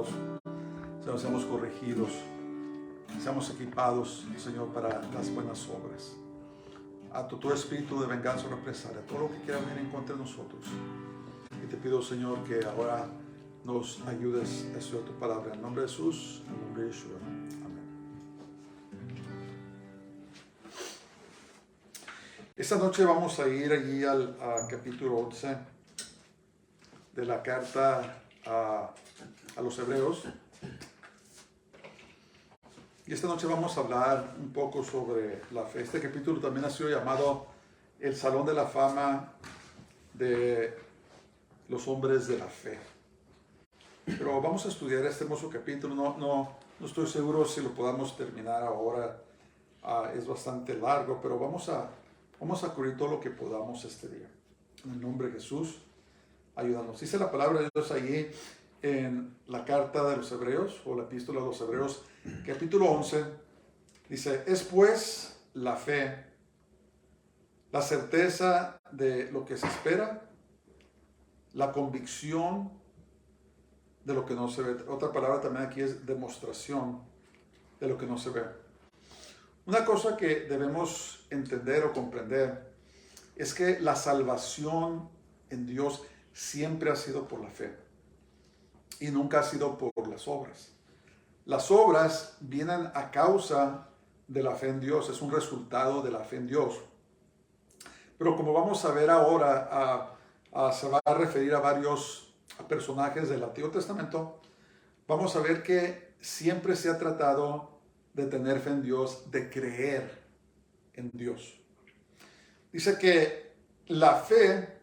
edificados, Señor, seamos corregidos, seamos equipados, Señor, para las buenas obras. A tu espíritu de venganza o represalia, todo lo que quiera venir en contra de nosotros. Y te pido, Señor, que ahora nos ayudes a estudiar tu palabra. En nombre de Jesús, en nombre de Yeshua. Amén. Esta noche vamos a ir allí al capítulo 11 de la carta a los Hebreos. Y esta noche vamos a hablar un poco sobre la fe. Este capítulo también ha sido llamado el Salón de la Fama de los Hombres de la Fe. Pero vamos a estudiar este hermoso capítulo. No estoy seguro si lo podamos terminar ahora. Es bastante largo, pero vamos a cubrir todo lo que podamos este día. En el nombre de Jesús, ayúdanos. Dice la palabra de Dios allí en la carta de los Hebreos, o la epístola de los Hebreos, capítulo 11. Dice, es pues la fe, la certeza de lo que se espera, la convicción de lo que no se ve. Otra palabra también aquí es demostración de lo que no se ve. Una cosa que debemos entender o comprender es que la salvación en Dios siempre ha sido por la fe y nunca ha sido por las obras. Las obras vienen a causa de la fe en Dios, es un resultado de la fe en Dios. Pero como vamos a ver ahora, se va a referir a varios personajes del Antiguo Testamento, vamos a ver que siempre se ha tratado de tener fe en Dios, de creer en Dios. Dice que la fe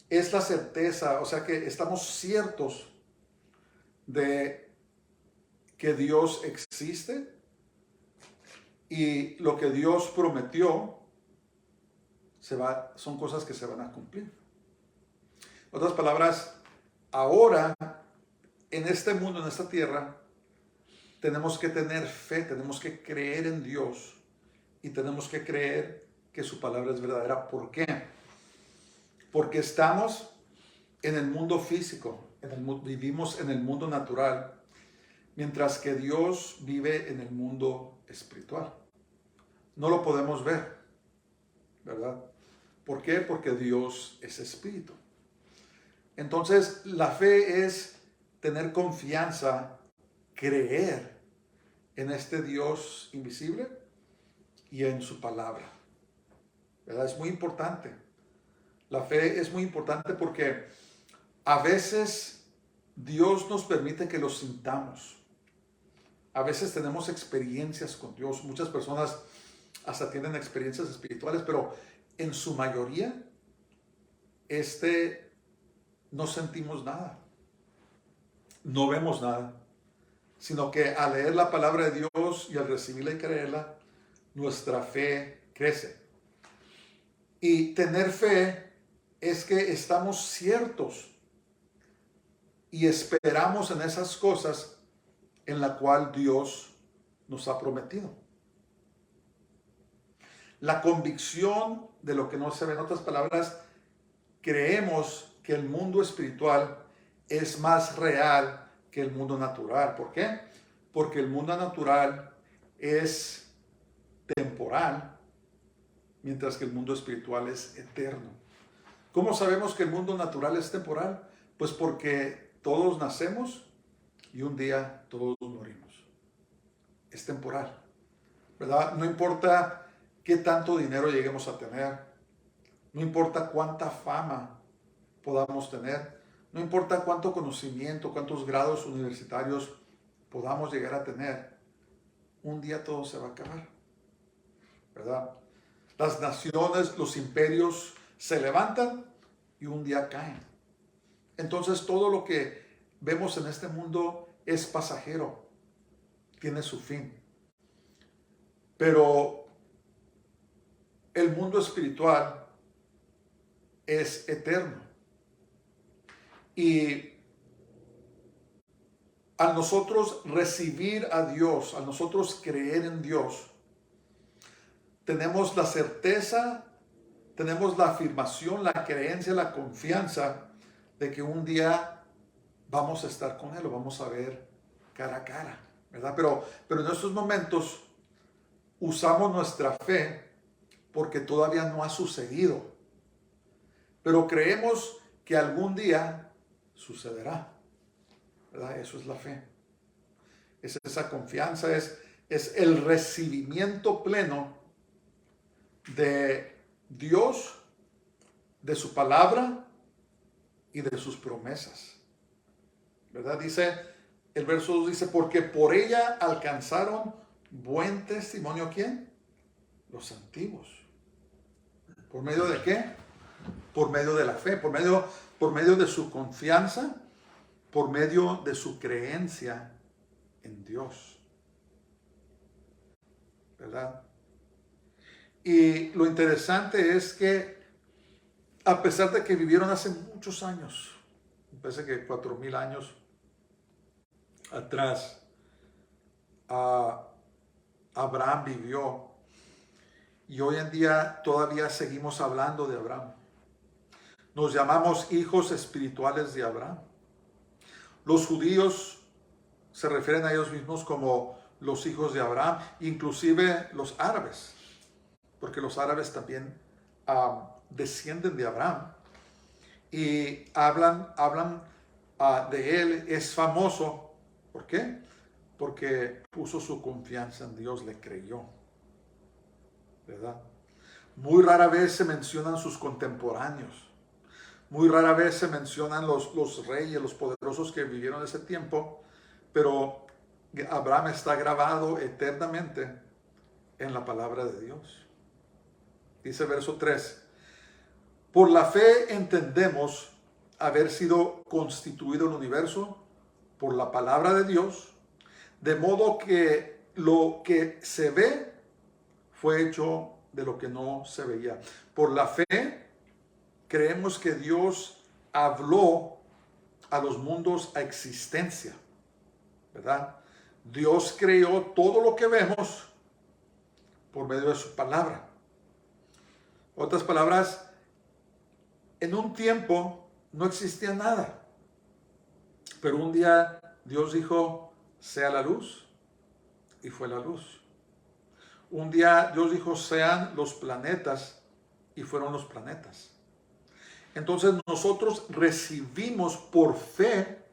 es la certeza, o sea que estamos ciertos de que Dios existe y lo que Dios prometió son cosas que se van a cumplir. En otras palabras, ahora en este mundo, en esta tierra, tenemos que tener fe, tenemos que creer en Dios y tenemos que creer que su palabra es verdadera. ¿Por qué? Porque estamos en el mundo físico, vivimos en el mundo natural, mientras que Dios vive en el mundo espiritual. No lo podemos ver, ¿verdad? ¿Por qué? Porque Dios es espíritu. Entonces, la fe es tener confianza, creer en este Dios invisible y en su palabra, ¿verdad? Es muy importante. La fe es muy importante porque a veces Dios nos permite que lo sintamos. A veces tenemos experiencias con Dios. Muchas personas hasta tienen experiencias espirituales, pero en su mayoría no sentimos nada. No vemos nada. Sino que al leer la palabra de Dios y al recibirla y creerla, nuestra fe crece. Y tener fe es que estamos ciertos y esperamos en esas cosas en la cual Dios nos ha prometido. La convicción de lo que no se ve, en otras palabras, creemos que el mundo espiritual es más real que el mundo natural. ¿Por qué? Porque el mundo natural es temporal, mientras que el mundo espiritual es eterno. ¿Cómo sabemos que el mundo natural es temporal? Pues porque todos nacemos y un día todos morimos. Es temporal, ¿verdad? No importa qué tanto dinero lleguemos a tener, no importa cuánta fama podamos tener, no importa cuánto conocimiento, cuántos grados universitarios podamos llegar a tener, un día todo se va a acabar, ¿verdad? Las naciones, los imperios se levantan y un día caen. Entonces todo lo que vemos en este mundo es pasajero, tiene su fin. Pero el mundo espiritual es eterno. Y al nosotros recibir a Dios, al nosotros creer en Dios, tenemos la certeza, tenemos la afirmación, la creencia, la confianza de que un día vamos a estar con Él, lo vamos a ver cara a cara, ¿verdad? Pero en estos momentos usamos nuestra fe porque todavía no ha sucedido, pero creemos que algún día sucederá, ¿verdad? Eso es la fe. Es esa confianza, es el recibimiento pleno de Dios, de su palabra y de sus promesas, ¿verdad? Dice, el verso 2 dice, porque por ella alcanzaron buen testimonio, ¿quién? Los antiguos. ¿Por medio de qué? Por medio de la fe, por medio de su confianza, por medio de su creencia en Dios, ¿verdad? Y lo interesante es que a pesar de que vivieron hace muchos años, parece que 4,000 años atrás, Abraham vivió, y hoy en día todavía seguimos hablando de Abraham. Nos llamamos hijos espirituales de Abraham. Los judíos se refieren a ellos mismos como los hijos de Abraham, inclusive los árabes, porque los árabes también descienden de Abraham y hablan de él. Es famoso. ¿Por qué? Porque puso su confianza en Dios, le creyó, ¿verdad? Muy rara vez se mencionan sus contemporáneos. Muy rara vez se mencionan los reyes, los poderosos que vivieron ese tiempo, pero Abraham está grabado eternamente en la palabra de Dios. Dice verso 3, por la fe entendemos haber sido constituido el universo por la palabra de Dios, de modo que lo que se ve fue hecho de lo que no se veía. Por la fe creemos que Dios habló a los mundos a existencia, ¿verdad? Dios creó todo lo que vemos por medio de su palabra. Otras palabras, en un tiempo no existía nada, pero un día Dios dijo, sea la luz, y fue la luz. Un día Dios dijo, sean los planetas, y fueron los planetas. Entonces nosotros recibimos por fe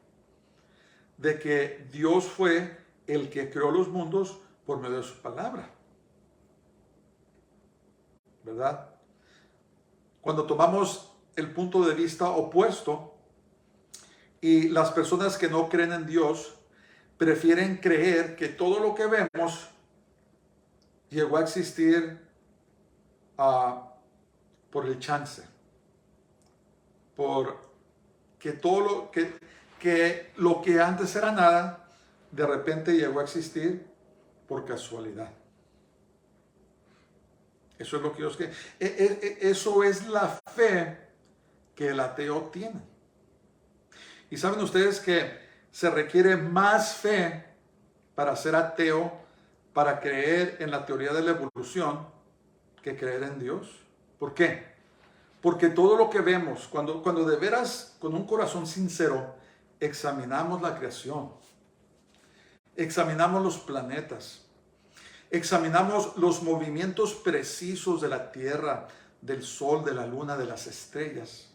de que Dios fue el que creó los mundos por medio de su palabra, ¿verdad? Cuando tomamos el punto de vista opuesto y las personas que no creen en Dios prefieren creer que todo lo que vemos llegó a existir por el chance, por que todo lo que antes era nada, de repente llegó a existir por casualidad. Eso es lo que Dios quiere. Eso es la fe que el ateo tiene. Y saben ustedes que se requiere más fe para ser ateo, para creer en la teoría de la evolución, que creer en Dios. ¿Por qué? Porque todo lo que vemos, cuando de veras, con un corazón sincero, examinamos la creación, examinamos los planetas, examinamos los movimientos precisos de la Tierra, del Sol, de la Luna, de las estrellas.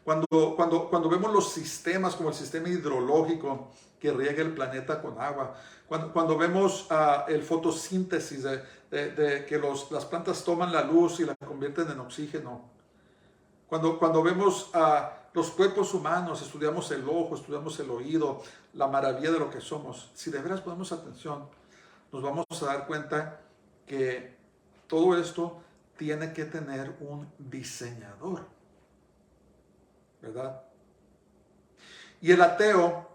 Cuando vemos los sistemas como el sistema hidrológico que riega el planeta con agua, cuando vemos el fotosíntesis de que las plantas toman la luz y la convierten en oxígeno, cuando vemos los cuerpos humanos, estudiamos el ojo, estudiamos el oído, la maravilla de lo que somos, si de veras ponemos atención, nos vamos a dar cuenta que todo esto tiene que tener un diseñador, ¿verdad? Y el ateo,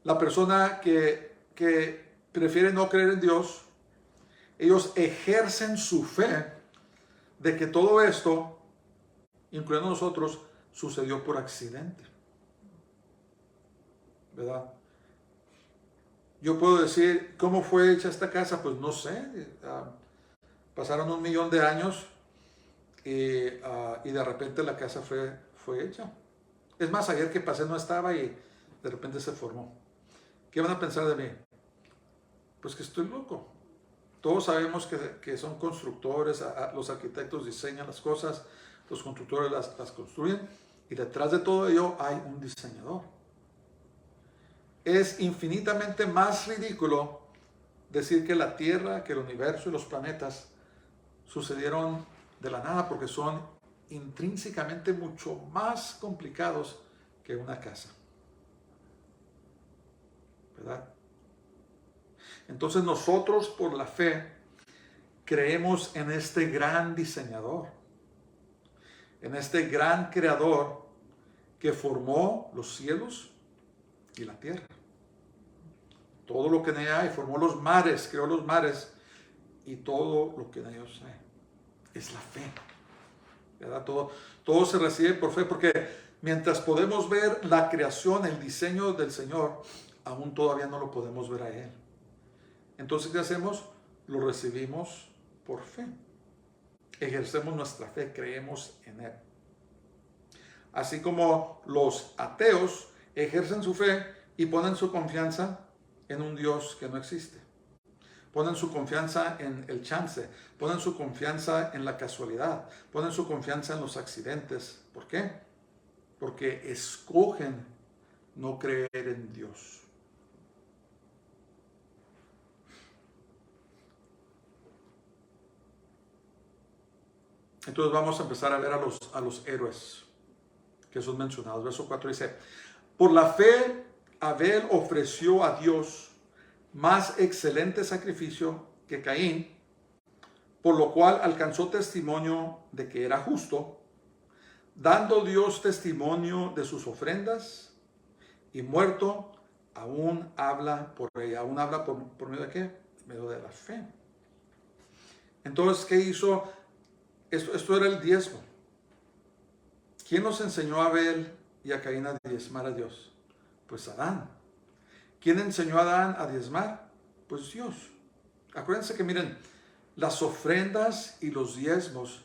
la persona que prefiere no creer en Dios, ellos ejercen su fe de que todo esto, incluyendo nosotros, sucedió por accidente, ¿verdad? Yo puedo decir, ¿cómo fue hecha esta casa? Pues no sé, pasaron 1,000,000 de años y de repente la casa fue hecha. Es más, ayer que pasé no estaba y de repente se formó. ¿Qué van a pensar de mí? Pues que estoy loco. Todos sabemos que son constructores, los arquitectos diseñan las cosas, los constructores las construyen, y detrás de todo ello hay un diseñador. Es infinitamente más ridículo decir que la Tierra, que el universo y los planetas sucedieron de la nada, porque son intrínsecamente mucho más complicados que una casa. ¿Verdad? Entonces nosotros por la fe creemos en este gran diseñador, en este gran creador que formó los cielos y la tierra. Todo lo que en ella hay, formó los mares, creó los mares y todo lo que en ellos hay. Es la fe. ¿Verdad? Todo se recibe por fe, porque mientras podemos ver la creación, el diseño del Señor, aún todavía no lo podemos ver a Él. Entonces, ¿qué hacemos? Lo recibimos por fe. Ejercemos nuestra fe, creemos en Él. Así como los ateos ejercen su fe y ponen su confianza en un Dios que no existe. Ponen su confianza en el chance, ponen su confianza en la casualidad, ponen su confianza en los accidentes. ¿Por qué? Porque escogen no creer en Dios. Entonces vamos a empezar a ver a los héroes que son mencionados. Verso 4 dice: por la fe Abel ofreció a Dios más excelente sacrificio que Caín, por lo cual alcanzó testimonio de que era justo, dando Dios testimonio de sus ofrendas, y muerto aún habla por ella. ¿Aún habla por medio de qué? Por medio de la fe. Entonces, ¿qué hizo? Esto era el diezmo. ¿Quién nos enseñó a Abel y a Caín a diezmar a Dios? Pues Adán. ¿Quién enseñó a Adán a diezmar? Pues Dios. Acuérdense que miren, las ofrendas y los diezmos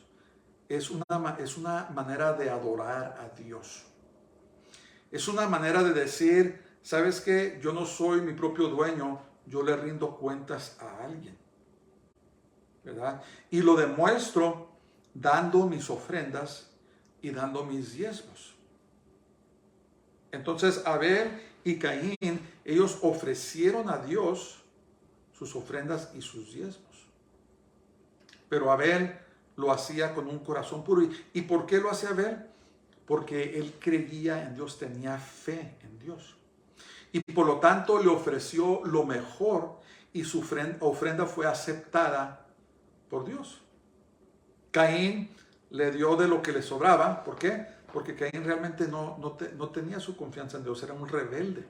es una manera de adorar a Dios. Es una manera de decir, ¿sabes qué? Yo no soy mi propio dueño, yo le rindo cuentas a alguien. ¿Verdad? Y lo demuestro dando mis ofrendas y dando mis diezmos. Entonces Abel y Caín, ellos ofrecieron a Dios sus ofrendas y sus diezmos. Pero Abel lo hacía con un corazón puro. ¿Y por qué lo hacía Abel? Porque él creía en Dios, tenía fe en Dios. Y por lo tanto le ofreció lo mejor y su ofrenda fue aceptada por Dios. Caín le dio de lo que le sobraba. ¿Por qué? Porque Caín realmente no tenía su confianza en Dios, era un rebelde.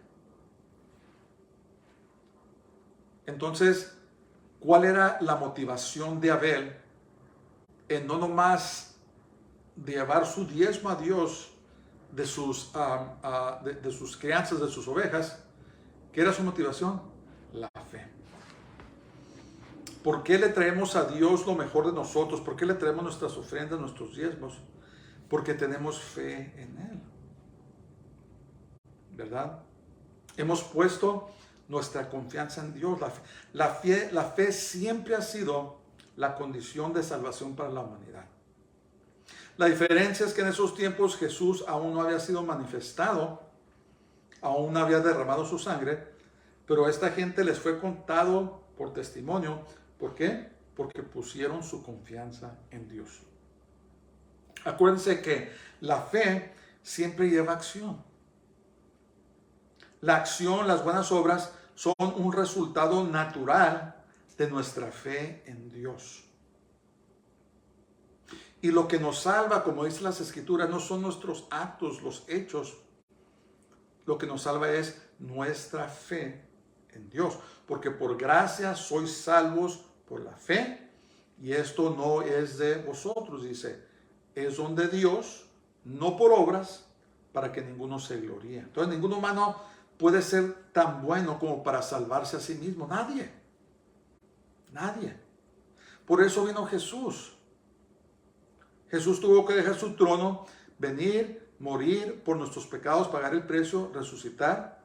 Entonces, ¿cuál era la motivación de Abel en no nomás de llevar su diezmo a Dios de sus crianzas, de sus ovejas? ¿Qué era su motivación? La fe. ¿Por qué le traemos a Dios lo mejor de nosotros? ¿Por qué le traemos nuestras ofrendas, nuestros diezmos? Porque tenemos fe en Él. ¿Verdad? Hemos puesto nuestra confianza en Dios. La fe siempre ha sido la condición de salvación para la humanidad. La diferencia es que en esos tiempos Jesús aún no había sido manifestado, aún no había derramado su sangre, pero a esta gente les fue contado por testimonio. ¿Por qué? Porque pusieron su confianza en Dios. Acuérdense que la fe siempre lleva acción. La acción, las buenas obras son un resultado natural de nuestra fe en Dios. Y lo que nos salva, como dicen las Escrituras, no son nuestros actos, los hechos. Lo que nos salva es nuestra fe en Dios. Porque por gracia sois salvos por la fe. Y esto no es de vosotros, dice. Es don de Dios, no por obras, para que ninguno se gloríe. Entonces, ningún humano puede ser tan bueno como para salvarse a sí mismo. Nadie. Nadie. Por eso vino Jesús. Jesús tuvo que dejar su trono, venir, morir por nuestros pecados, pagar el precio, resucitar,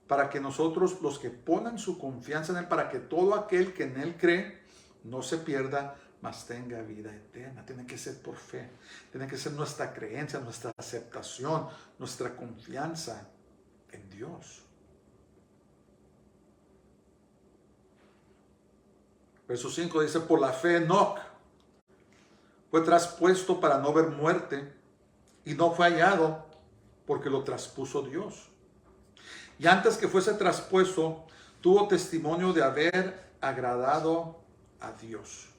para que nosotros, los que ponen su confianza en Él, para que todo aquel que en Él cree no se pierda, mas tenga vida eterna. Tiene que ser por fe, tiene que ser nuestra creencia, nuestra aceptación, nuestra confianza en Dios. Verso 5 dice, por la fe Enoc fue traspuesto para no ver muerte, y no fue hallado porque lo traspuso Dios. Y antes que fuese traspuesto, tuvo testimonio de haber agradado a Dios.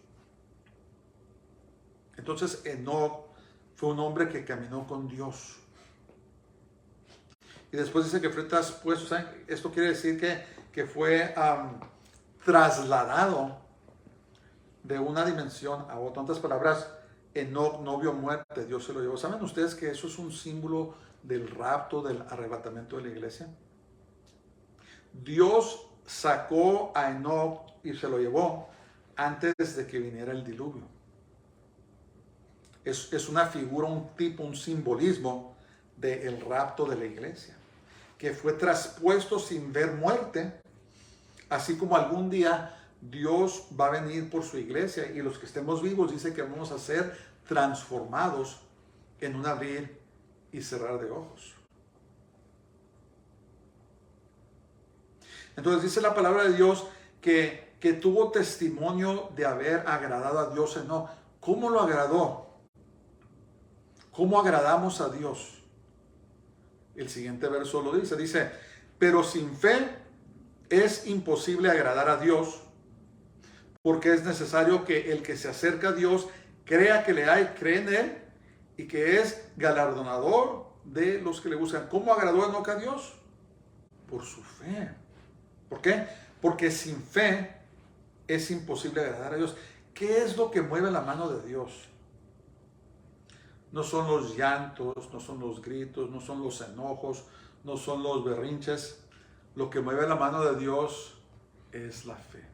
Entonces Enoc fue un hombre que caminó con Dios. Y después dice que fue traspuesto. ¿Saben? Esto quiere decir que fue trasladado de una dimensión a otra. En otras palabras, Enoc no vio muerte, Dios se lo llevó. ¿Saben ustedes que eso es un símbolo del rapto, del arrebatamiento de la iglesia? Dios sacó a Enoc y se lo llevó antes de que viniera el diluvio. Es una figura, un tipo, un simbolismo del rapto de la iglesia, que fue traspuesto sin ver muerte, así como algún día Dios va a venir por su iglesia y los que estemos vivos dice que vamos a ser transformados en un abrir y cerrar de ojos. Entonces dice la palabra de Dios que tuvo testimonio de haber agradado a Dios. No, ¿cómo lo agradó? ¿Cómo agradamos a Dios? El siguiente verso lo dice, pero sin fe es imposible agradar a Dios, porque es necesario que el que se acerca a Dios crea que le hay, cree en Él y que es galardonador de los que le buscan. ¿Cómo agradó Enoc a Dios? Por su fe. ¿Por qué? Porque sin fe es imposible agradar a Dios. ¿Qué es lo que mueve la mano de Dios? No son los llantos, no son los gritos, no son los enojos, no son los berrinches. Lo que mueve la mano de Dios es la fe.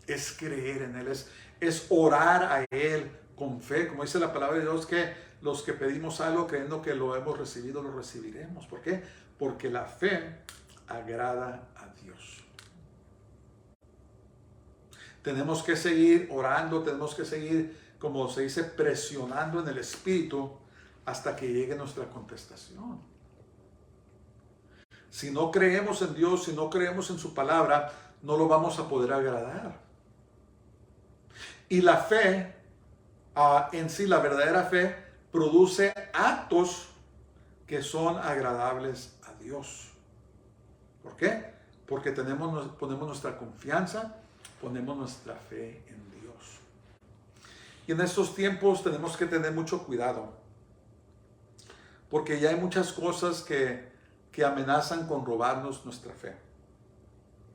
Es creer en Él, es orar a Él con fe. Como dice la palabra de Dios, que los que pedimos algo creyendo que lo hemos recibido, lo recibiremos. ¿Por qué? Porque la fe agrada a Dios. Tenemos que seguir orando, tenemos que seguir, como se dice, presionando en el Espíritu hasta que llegue nuestra contestación. Si no creemos en Dios, si no creemos en su palabra, no lo vamos a poder agradar. Y la fe, en sí, la verdadera fe, produce actos que son agradables a Dios. ¿Por qué? Porque ponemos nuestra confianza, ponemos nuestra fe en Dios. Y en estos tiempos tenemos que tener mucho cuidado, porque ya hay muchas cosas que amenazan con robarnos nuestra fe,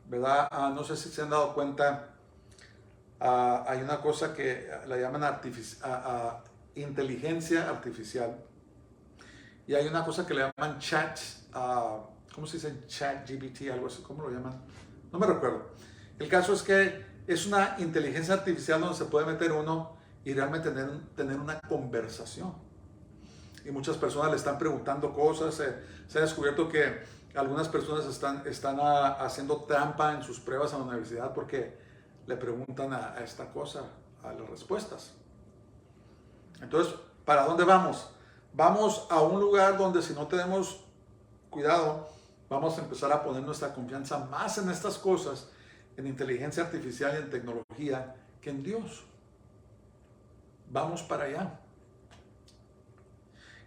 ¿verdad? No sé si se han dado cuenta. Hay una cosa que la llaman inteligencia artificial, y hay una cosa que le llaman ¿cómo se dice? ChatGPT, algo así, ¿cómo lo llaman? No me recuerdo. El caso es que es una inteligencia artificial donde se puede meter uno y realmente tener una conversación. Y muchas personas le están preguntando cosas. Se ha descubierto que algunas personas están haciendo trampa en sus pruebas en la universidad porque le preguntan a esta cosa, a las respuestas. Entonces, ¿para dónde vamos? Vamos a un lugar donde si no tenemos cuidado, vamos a empezar a poner nuestra confianza más en estas cosas, en inteligencia artificial y en tecnología, que en Dios. Vamos para allá.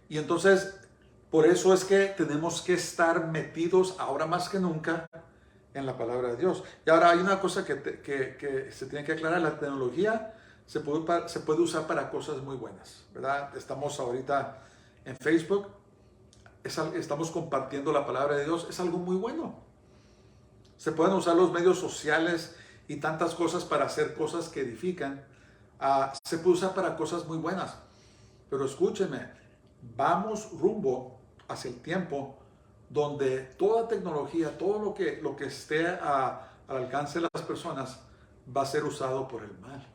Y entonces, por eso es que tenemos que estar metidos ahora más que nunca en la palabra de Dios. Y ahora hay una cosa que se tiene que aclarar. La tecnología se puede usar para cosas muy buenas, ¿verdad? Estamos ahorita en Facebook, estamos compartiendo la palabra de Dios, es algo muy bueno. Se pueden usar los medios sociales y tantas cosas para hacer cosas que edifican. Se puede usar para cosas muy buenas. Pero escúchenme, vamos rumbo hacia el tiempo donde toda tecnología, todo lo que esté al alcance de las personas va a ser usado por el mal.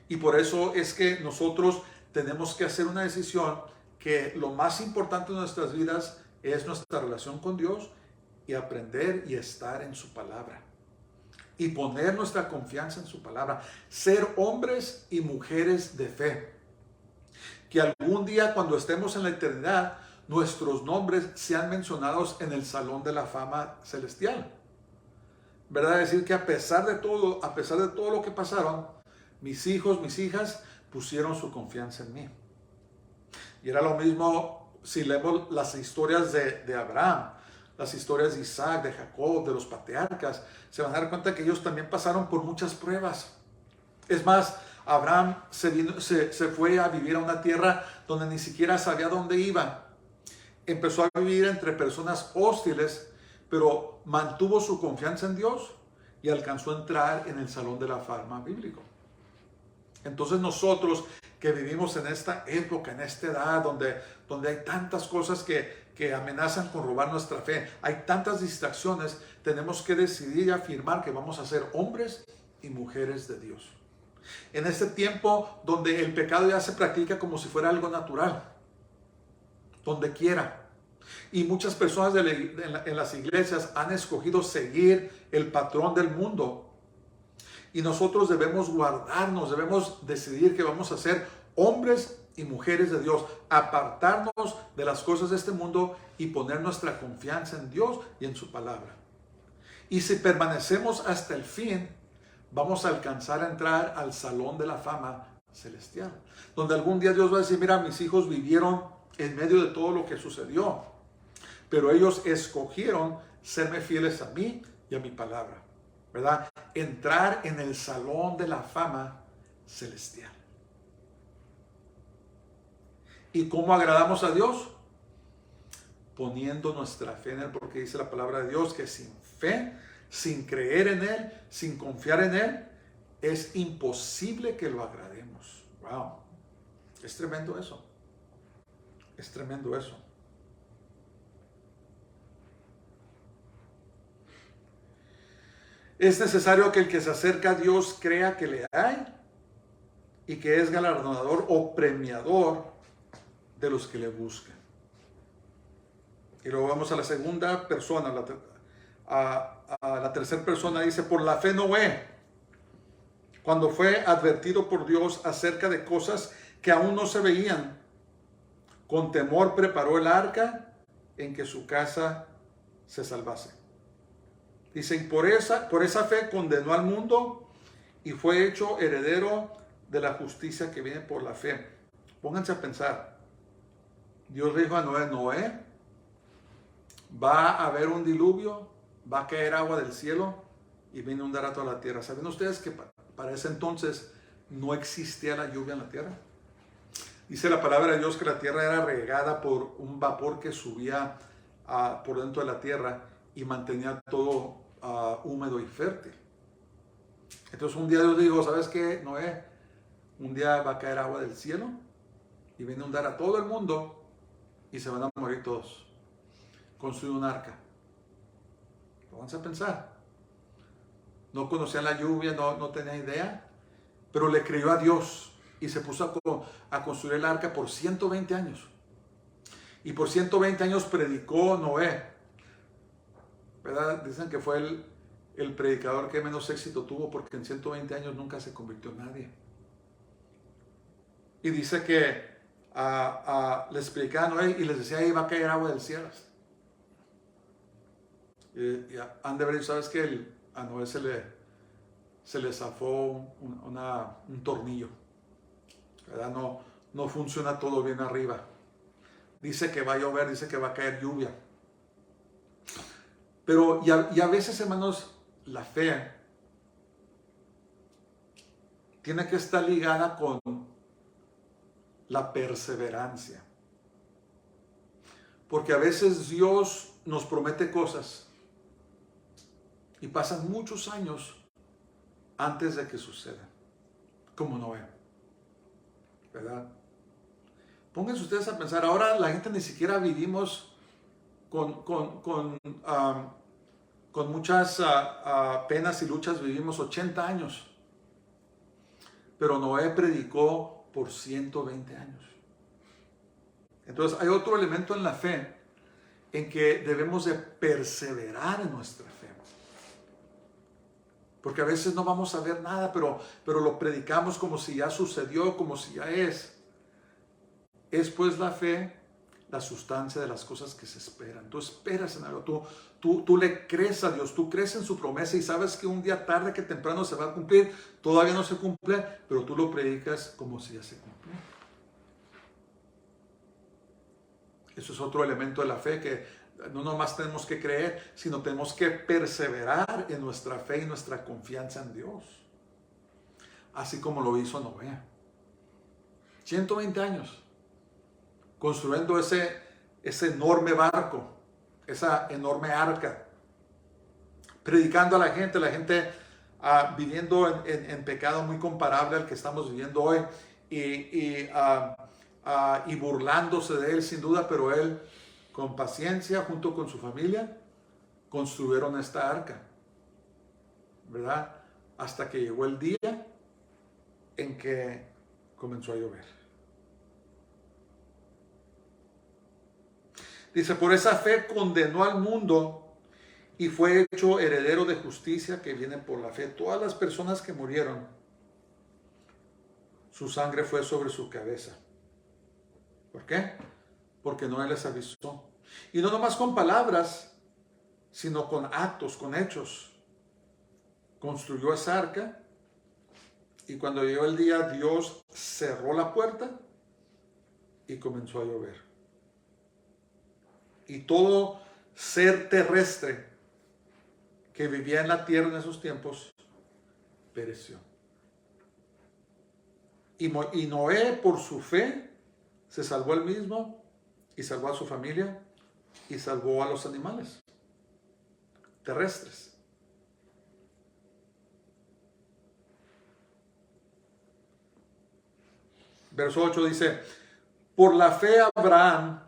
Y por eso es que nosotros tenemos que hacer una decisión que lo más importante de nuestras vidas es nuestra relación con Dios y aprender y estar en su palabra. Y poner nuestra confianza en su palabra. Ser hombres y mujeres de fe. Que algún día cuando estemos en la eternidad, nuestros nombres sean mencionados en el Salón de la Fama Celestial. ¿Verdad? Decir que a pesar de todo lo que pasaron, mis hijos, mis hijas pusieron su confianza en mí. Y era lo mismo si leemos las historias de Abraham, las historias de Isaac, de Jacob, de los patriarcas. Se van a dar cuenta que ellos también pasaron por muchas pruebas. Es más, Abraham se fue a vivir a una tierra donde ni siquiera sabía dónde iba. Empezó a vivir entre personas hostiles, pero mantuvo su confianza en Dios y alcanzó a entrar en el Salón de la Fama bíblico. Entonces nosotros que vivimos en esta época, en esta edad, donde hay tantas cosas que amenazan con robar nuestra fe, hay tantas distracciones, tenemos que decidir y afirmar que vamos a ser hombres y mujeres de Dios. En este tiempo donde el pecado ya se practica como si fuera algo natural, donde quiera. Y muchas personas en las iglesias han escogido seguir el patrón del mundo. Y nosotros debemos guardarnos, debemos decidir que vamos a ser hombres y mujeres de Dios, apartarnos de las cosas de este mundo y poner nuestra confianza en Dios y en su palabra. Y si permanecemos hasta el fin, vamos a alcanzar a entrar al Salón de la Fama Celestial, donde algún día Dios va a decir, mira, mis hijos vivieron en medio de todo lo que sucedió, pero ellos escogieron serme fieles a mí y a mi palabra, ¿verdad? Entrar en el Salón de la Fama Celestial. ¿Y cómo agradamos a Dios? Poniendo nuestra fe en Él, porque dice la palabra de Dios que sin fe, sin creer en Él, sin confiar en Él, es imposible que lo agrademos. Wow, es tremendo eso. Es tremendo eso. Es necesario que el que se acerca a Dios crea que le hay y que es galardonador o premiador de los que le buscan. Y luego vamos a la segunda persona, a la tercera persona, dice, por la fe Noé, cuando fue advertido por Dios acerca de cosas que aún no se veían, con temor preparó el arca en que su casa se salvase. Dice, y por esa fe condenó al mundo y fue hecho heredero de la justicia que viene por la fe. Pónganse a pensar. Dios dijo a Noé, va a haber un diluvio, va a caer agua del cielo y va a inundar a toda la tierra. ¿Saben ustedes que para ese entonces no existía la lluvia en la tierra? Dice la palabra de Dios que la tierra era regada por un vapor que subía por dentro de la tierra y mantenía todo húmedo y fértil. Entonces un día Dios dijo, ¿sabes qué, Noé? Un día va a caer agua del cielo y va a inundar a todo el mundo y se van a morir todos. Construyó un arca. Vamos a pensar. No conocían la lluvia, no tenía idea, pero le creyó a Dios y se puso a construir el arca por 120 años. Y por 120 años predicó Noé. ¿Verdad? Dicen que fue el predicador que menos éxito tuvo porque en 120 años nunca se convirtió en nadie. Y dice que les explicaba a Noé y les decía, ahí va a caer agua del cielo. Y han de ver, ¿sabes qué? A Noé se le zafó un tornillo. ¿Verdad? No funciona todo bien arriba. Dice que va a llover, dice que va a caer lluvia. Pero y a veces, hermanos, la fe tiene que estar ligada con la perseverancia. Porque a veces Dios nos promete cosas y pasan muchos años antes de que suceda, como Noé, ¿verdad? Pónganse ustedes a pensar, ahora la gente ni siquiera vivimos con muchas penas y luchas, vivimos 80 años. Pero Noé predicó por 120 años. Entonces hay otro elemento en la fe en que debemos de perseverar en nuestra fe. Porque a veces no vamos a ver nada, pero lo predicamos como si ya sucedió, como si ya es. Es pues la fe la sustancia de las cosas que se esperan. Tú esperas en algo, tú le crees a Dios, tú crees en su promesa y sabes que un día tarde que temprano se va a cumplir. Todavía no se cumple, pero tú lo predicas como si ya se cumplió. Eso es otro elemento de la fe, que no nomás tenemos que creer, sino tenemos que perseverar en nuestra fe y nuestra confianza en Dios. Así como lo hizo Noé. 120 años construyendo ese enorme barco, esa enorme arca, predicando a la gente viviendo en pecado muy comparable al que estamos viviendo hoy y burlándose de él sin duda, pero él con paciencia junto con su familia construyeron esta arca, ¿verdad? Hasta que llegó el día en que comenzó a llover. Dice, por esa fe condenó al mundo y fue hecho heredero de justicia que viene por la fe. Todas las personas que murieron, su sangre fue sobre su cabeza. ¿Por qué? Porque Noé les avisó. Y no nomás con palabras, sino con actos, con hechos. Construyó esa arca y cuando llegó el día, Dios cerró la puerta y comenzó a llover. Y todo ser terrestre que vivía en la tierra en esos tiempos pereció. Y Noé, por su fe, se salvó él mismo y salvó a su familia y salvó a los animales terrestres. Verso 8 dice, por la fe Abraham,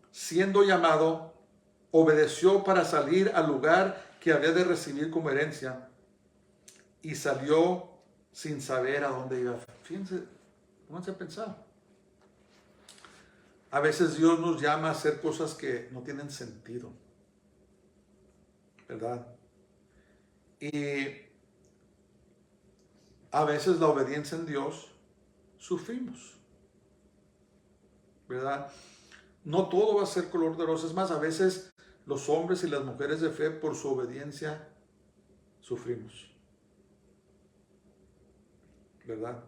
siendo llamado, obedeció para salir al lugar que había de recibir como herencia y salió sin saber a dónde iba. Fíjense, pónganse a pensar. A veces Dios nos llama a hacer cosas que no tienen sentido, ¿verdad? Y a veces la obediencia en Dios sufrimos, ¿verdad? No todo va a ser color de rosa. Es más, a veces los hombres y las mujeres de fe por su obediencia sufrimos, ¿verdad?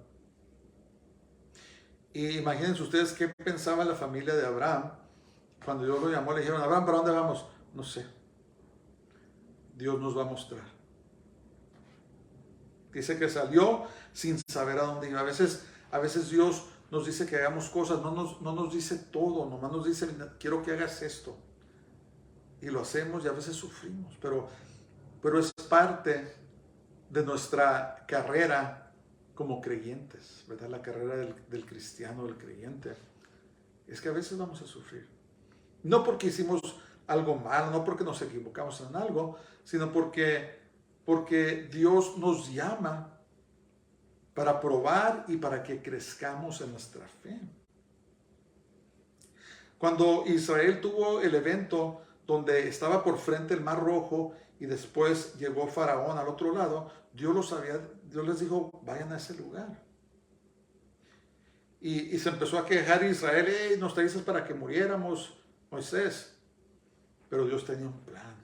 Y imagínense ustedes qué pensaba la familia de Abraham cuando Dios lo llamó. Le dijeron, Abraham, ¿para dónde vamos? No sé. Dios nos va a mostrar. Dice que salió sin saber a dónde iba. A veces Dios nos dice que hagamos cosas, no nos dice todo, nomás nos dice, quiero que hagas esto. Y lo hacemos y a veces sufrimos, pero es parte de nuestra carrera como creyentes, ¿verdad? La carrera del cristiano, del creyente. Es que a veces vamos a sufrir. No porque hicimos algo malo, no porque nos equivocamos en algo, sino porque Dios nos llama para probar y para que crezcamos en nuestra fe. Cuando Israel tuvo el evento donde estaba por frente el Mar Rojo y después llegó Faraón al otro lado, Dios les dijo, vayan a ese lugar. Y se empezó a quejar Israel, hey, nos traíste para que muriéramos, Moisés. Pero Dios tenía un plan,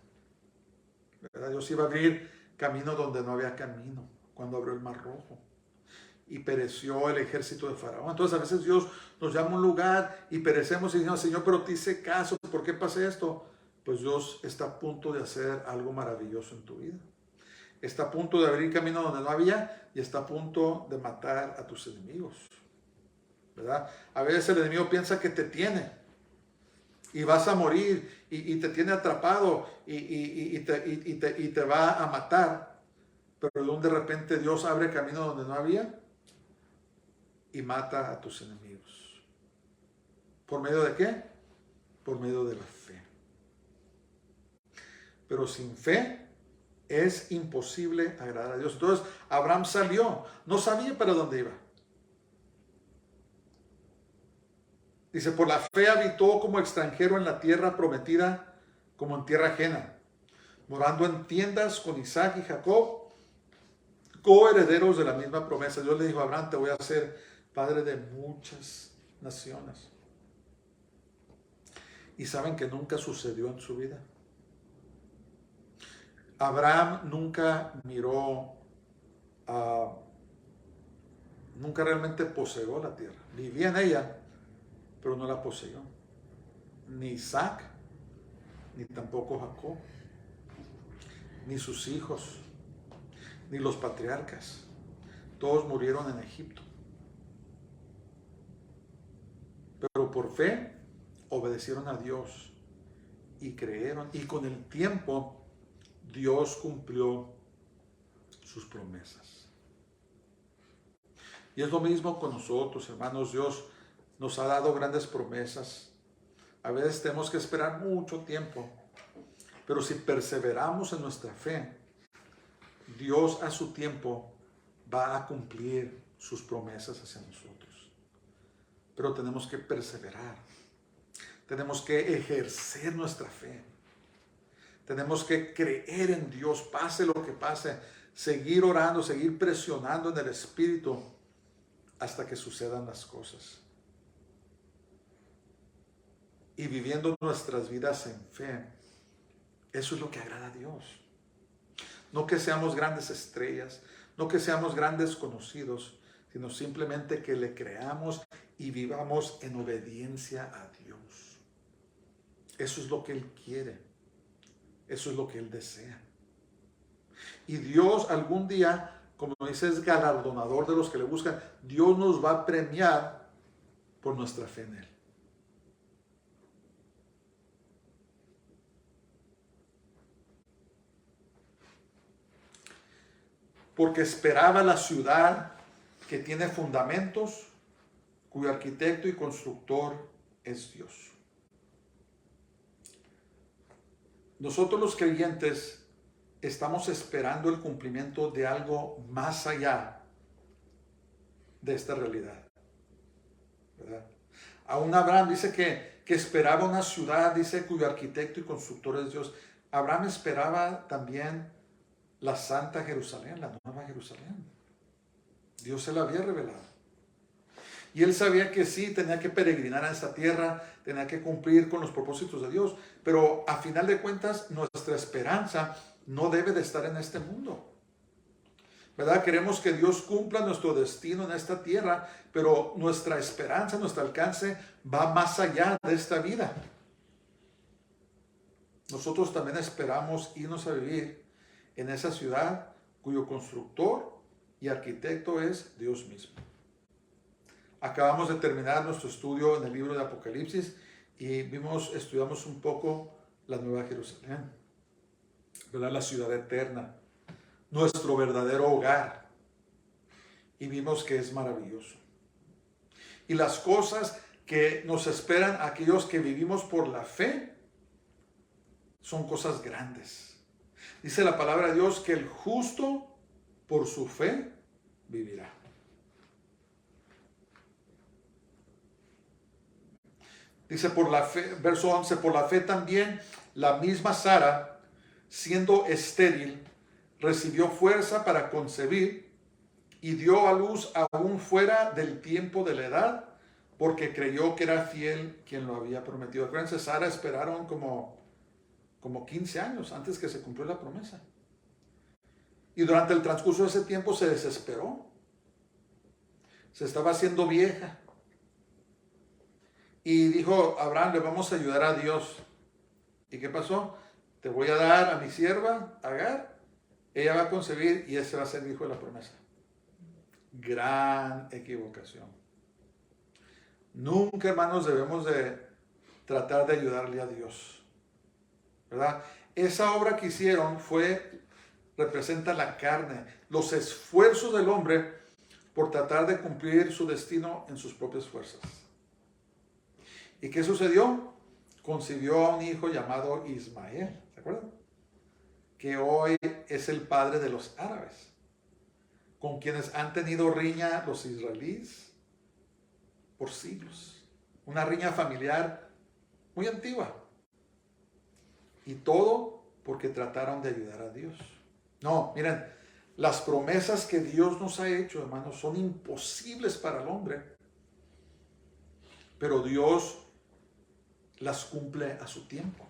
¿verdad? Dios iba a abrir camino donde no había camino, cuando abrió el Mar Rojo. Y pereció el ejército de Faraón. Entonces a veces Dios nos llama a un lugar y perecemos y decimos, Señor, pero te hice caso, ¿por qué pasa esto? Pues Dios está a punto de hacer algo maravilloso en tu vida. Está a punto de abrir camino donde no había y está a punto de matar a tus enemigos, ¿verdad? A veces el enemigo piensa que te tiene y vas a morir y te tiene atrapado y te va a matar, pero de repente Dios abre camino donde no había y mata a tus enemigos. ¿Por medio de qué? Por medio de la fe. Pero sin fe es imposible agradar a Dios. Entonces Abraham salió, no sabía para dónde iba. Dice, por la fe habitó como extranjero en la tierra prometida, como en tierra ajena, morando en tiendas con Isaac y Jacob, coherederos de la misma promesa. Dios le dijo a Abraham, te voy a hacer padre de muchas naciones. Y saben que nunca sucedió en su vida. Abraham nunca miró, nunca realmente poseyó la tierra. Vivía en ella, pero no la poseyó. Ni Isaac, ni tampoco Jacob, ni sus hijos, ni los patriarcas. Todos murieron en Egipto. Pero por fe obedecieron a Dios y creyeron. Y con el tiempo Dios cumplió sus promesas. Y es lo mismo con nosotros, hermanos. Dios nos ha dado grandes promesas. A veces tenemos que esperar mucho tiempo. Pero si perseveramos en nuestra fe, Dios a su tiempo va a cumplir sus promesas hacia nosotros. Pero tenemos que perseverar. Tenemos que ejercer nuestra fe. Tenemos que creer en Dios, pase lo que pase. Seguir orando, seguir presionando en el Espíritu hasta que sucedan las cosas. Y viviendo nuestras vidas en fe. Eso es lo que agrada a Dios. No que seamos grandes estrellas, no que seamos grandes conocidos, sino simplemente que le creamos y vivamos en obediencia a Dios. Eso es lo que Él quiere. Eso es lo que Él desea. Y Dios algún día, como dice, es galardonador de los que le buscan. Dios nos va a premiar por nuestra fe en Él. Porque esperaba la ciudad que tiene fundamentos, cuyo arquitecto y constructor es Dios. Nosotros los creyentes estamos esperando el cumplimiento de algo más allá de esta realidad, ¿verdad? Aún Abraham dice que esperaba una ciudad, dice, cuyo arquitecto y constructor es Dios. Abraham esperaba también la Santa Jerusalén, la Nueva Jerusalén. Dios se la había revelado. Y él sabía que sí, tenía que peregrinar a esta tierra, tenía que cumplir con los propósitos de Dios. Pero a final de cuentas, nuestra esperanza no debe de estar en este mundo, ¿verdad? Queremos que Dios cumpla nuestro destino en esta tierra, pero nuestra esperanza, nuestro alcance va más allá de esta vida. Nosotros también esperamos irnos a vivir en esa ciudad cuyo constructor y arquitecto es Dios mismo. Acabamos de terminar nuestro estudio en el libro de Apocalipsis y estudiamos un poco la Nueva Jerusalén, ¿verdad? La ciudad eterna, nuestro verdadero hogar. Y vimos que es maravilloso. Y las cosas que nos esperan a aquellos que vivimos por la fe son cosas grandes. Dice la palabra de Dios que el justo por su fe vivirá. Dice por la fe, verso 11, por la fe también la misma Sara, siendo estéril, recibió fuerza para concebir y dio a luz aún fuera del tiempo de la edad, porque creyó que era fiel quien lo había prometido. Acuérdense, Sara esperaron como 15 años antes que se cumplió la promesa. Y durante el transcurso de ese tiempo se desesperó. Se estaba haciendo vieja. Y dijo, Abraham, le vamos a ayudar a Dios. ¿Y qué pasó? Te voy a dar a mi sierva, Agar. Ella va a concebir y ese va a ser el hijo de la promesa. Gran equivocación. Nunca, hermanos, debemos de tratar de ayudarle a Dios, ¿verdad? Esa obra que hicieron representa la carne, los esfuerzos del hombre por tratar de cumplir su destino en sus propias fuerzas. ¿Y qué sucedió? Concibió a un hijo llamado Ismael, ¿se acuerdan? Que hoy es el padre de los árabes, con quienes han tenido riña los israelíes por siglos. una riña familiar muy antigua. Y todo porque trataron de ayudar a Dios. No, miren, las promesas que Dios nos ha hecho, hermanos, son imposibles para el hombre. Pero Dios las cumple a su tiempo.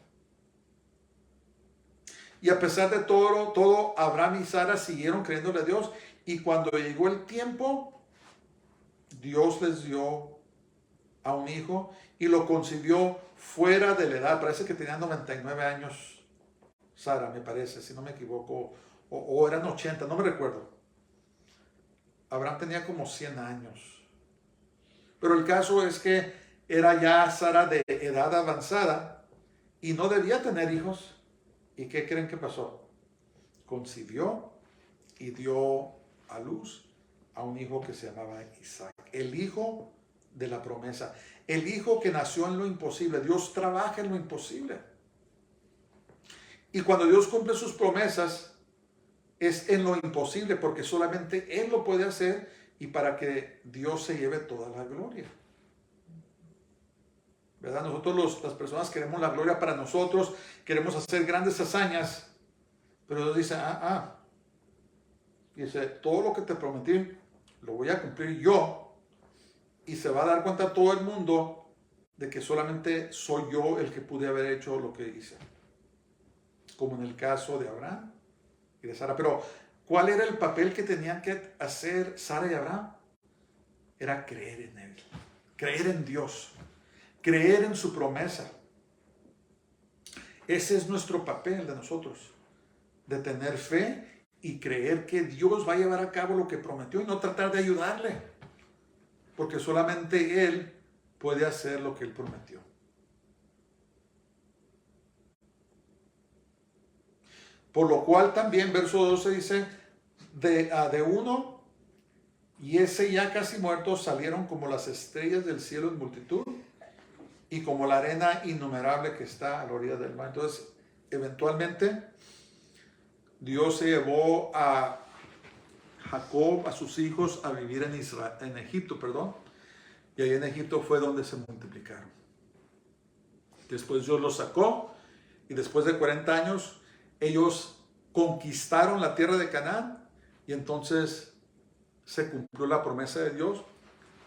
Y a pesar de todo, Abraham y Sara siguieron creyéndole a Dios. Y cuando llegó el tiempo, Dios les dio a un hijo y lo concibió fuera de la edad. Parece que tenía 99 años Sara, me parece, si no me equivoco. O eran 80, no me recuerdo. Abraham tenía como 100 años. Pero el caso es que era ya Sara de edad avanzada y no debía tener hijos. ¿Y qué creen que pasó? Concibió y dio a luz a un hijo que se llamaba Isaac. El hijo de la promesa. El hijo que nació en lo imposible. Dios trabaja en lo imposible. Y cuando Dios cumple sus promesas, es en lo imposible, porque solamente Él lo puede hacer y para que Dios se lleve toda la gloria. ¿Verdad? Nosotros las personas queremos la gloria para nosotros, queremos hacer grandes hazañas, pero Dios dice, dice, todo lo que te prometí lo voy a cumplir yo, y se va a dar cuenta todo el mundo de que solamente soy yo el que pude haber hecho lo que hice, como en el caso de Abraham y de Sara. Pero ¿cuál era el papel que tenían que hacer Sara y Abraham? Era creer en Él, creer en Dios, creer en su promesa. Ese es nuestro papel de nosotros, de tener fe y creer que Dios va a llevar a cabo lo que prometió y no tratar de ayudarle, porque solamente Él puede hacer lo que Él prometió. Por lo cual también, verso 12 dice, de uno, y ese ya casi muerto, salieron como las estrellas del cielo en multitud, y como la arena innumerable que está a la orilla del mar. Entonces, eventualmente, Dios se llevó a Jacob, a sus hijos, a vivir en Egipto, y ahí en Egipto fue donde se multiplicaron. Después Dios los sacó, y después de 40 años, ellos conquistaron la tierra de Canaán, y entonces se cumplió la promesa de Dios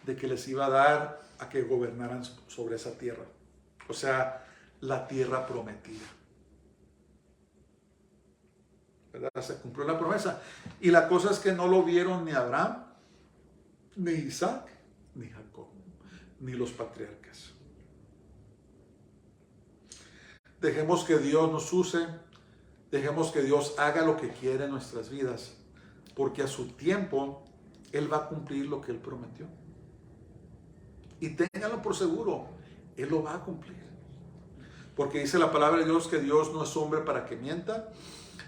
de que les iba a dar a que gobernaran sobre esa tierra. O sea, la tierra prometida. ¿Verdad? Se cumplió la promesa. Y la cosa es que no lo vieron ni Abraham, ni Isaac, ni Jacob, ni los patriarcas. Dejemos que Dios nos use. Dejemos que Dios haga lo que quiere en nuestras vidas. Porque a su tiempo, Él va a cumplir lo que Él prometió. Y ténganlo por seguro, Él lo va a cumplir. Porque dice la palabra de Dios que Dios no es hombre para que mienta,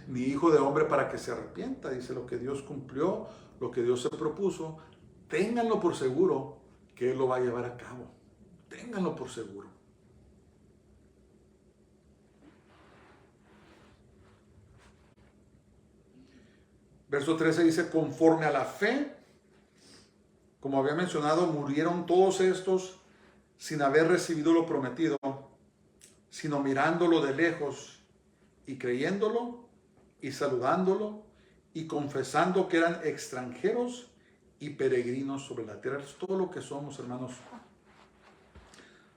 ni hijo de hombre para que se arrepienta. Dice, lo que Dios cumplió, lo que Dios se propuso, ténganlo por seguro que Él lo va a llevar a cabo. Ténganlo por seguro. Verso 13 dice, conforme a la fe, como había mencionado, murieron todos estos sin haber recibido lo prometido, sino mirándolo de lejos y creyéndolo y saludándolo y confesando que eran extranjeros y peregrinos sobre la tierra. Es todo lo que somos, hermanos.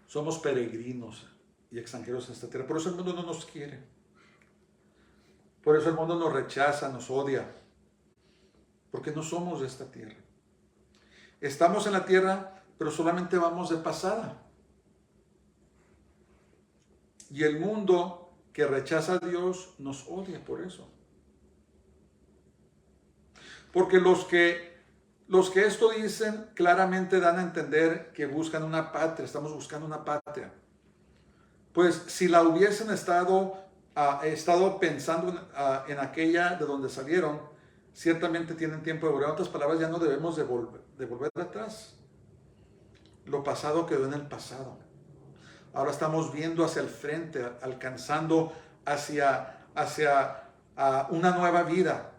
Somos peregrinos y extranjeros en esta tierra. Por eso el mundo no nos quiere. Por eso el mundo nos rechaza, nos odia. Porque no somos de esta tierra. Estamos en la tierra, pero solamente vamos de pasada. Y el mundo que rechaza a Dios nos odia por eso. Porque los que esto dicen claramente dan a entender que buscan una patria, estamos buscando una patria. Pues si la hubiesen estado pensando en aquella de donde salieron, ciertamente tienen tiempo de volver. En otras palabras, ya no debemos de volver atrás. Lo pasado quedó en el pasado. Ahora estamos viendo hacia el frente, alcanzando hacia una nueva vida.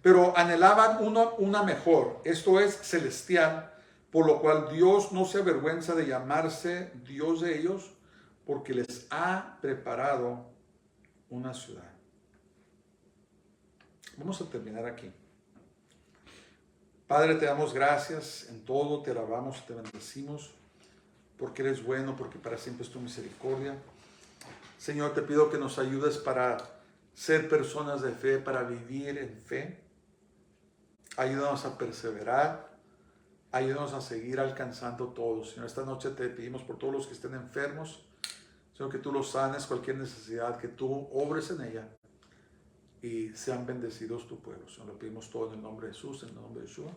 Pero anhelaban una mejor, esto es celestial, por lo cual Dios no se avergüenza de llamarse Dios de ellos, porque les ha preparado una ciudad. Vamos a terminar aquí. Padre, te damos gracias en todo, te alabamos, te bendecimos, porque eres bueno, porque para siempre es tu misericordia. Señor, te pido que nos ayudes para ser personas de fe, para vivir en fe. Ayúdanos a perseverar, ayúdanos a seguir alcanzando todo. Señor, esta noche te pedimos por todos los que estén enfermos, Señor, que tú los sanes, cualquier necesidad, que tú obres en ella y sean bendecidos tu pueblo. Señor, lo pedimos todo en el nombre de Jesús, en el nombre de Yeshua.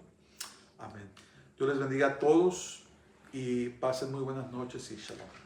Amén. Dios les bendiga a todos y pasen muy buenas noches y shalom.